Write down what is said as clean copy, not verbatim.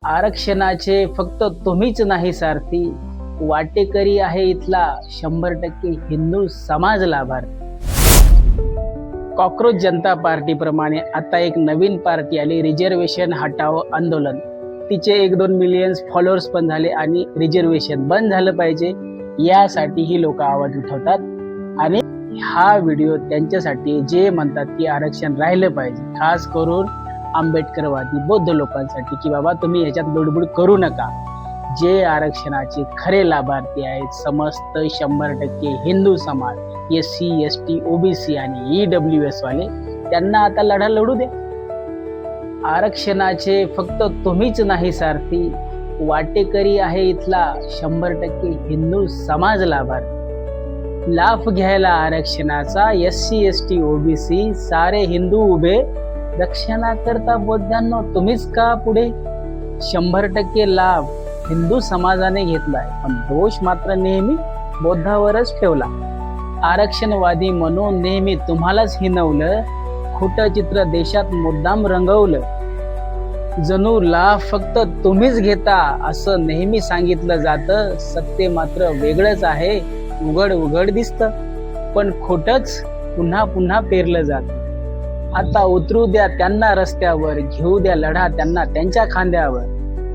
आरक्षणाचे फक्त तुम्हीच नाही सारथी, वाटेकरी आहे इथला 100% हिंदू समाज लाभार्थी. कॉकरोच जनता पार्टी प्रमाणे आता एक नवीन पार्टी आली, रिझर्वेशन हटाओ आंदोलन. तिचे 1-2 मिलियन्स फॉलोअर्स पण झाले आणि रिझर्वेशन बंद झालं पाहिजे यासाठी ही लोक आवाज उठवतात. आणि हा व्हिडिओ त्यांच्यासाठी जे म्हणतात की आरक्षण राहिलं पाहिजे, खास करून आंबेडकरवादी बौद्ध लोकांसाठी, की बाबा तुम्ही ह्याच्यात बुडबुड करू नका. जे आरक्षणाचे खरे लाभार्थी आहेत, समस्त 100% हिंदू समाज, SC ST OBC आणि EWS वाले, त्यांना आता लढा लढू द्या. आरक्षणाचे फक्त तुम्हीच नाही सारथी, वाटेकरी आहे इथला 100% हिंदू समाज लाभार्थी. लाभ घ्यायला आरक्षणाचा SC ST OBC सारे हिंदू उभे, रक्षणाकरता बौद्धांनो तुम्हीच का पुढे. 100% लाभ हिंदू समाजाने घेतलाय, पण दोष मात्र नेहमी बौद्धावरच ठेवला. आरक्षणवादी म्हणून नेहमी तुम्हालाच हिनवलं, खोटं चित्र देशात मुद्दाम रंगवलं. जणू लाभ फक्त तुम्हीच घेता असं नेहमी सांगितलं जातं. सत्य मात्र वेगळंच आहे, उघड उघड दिसतं, पण खोटच पुन्हा पुन्हा पेरलं जातं. आता उतरू द्या त्यांना रस्त्यावर, घेऊ द्या लढा त्यांना त्यांच्या खांद्यावर.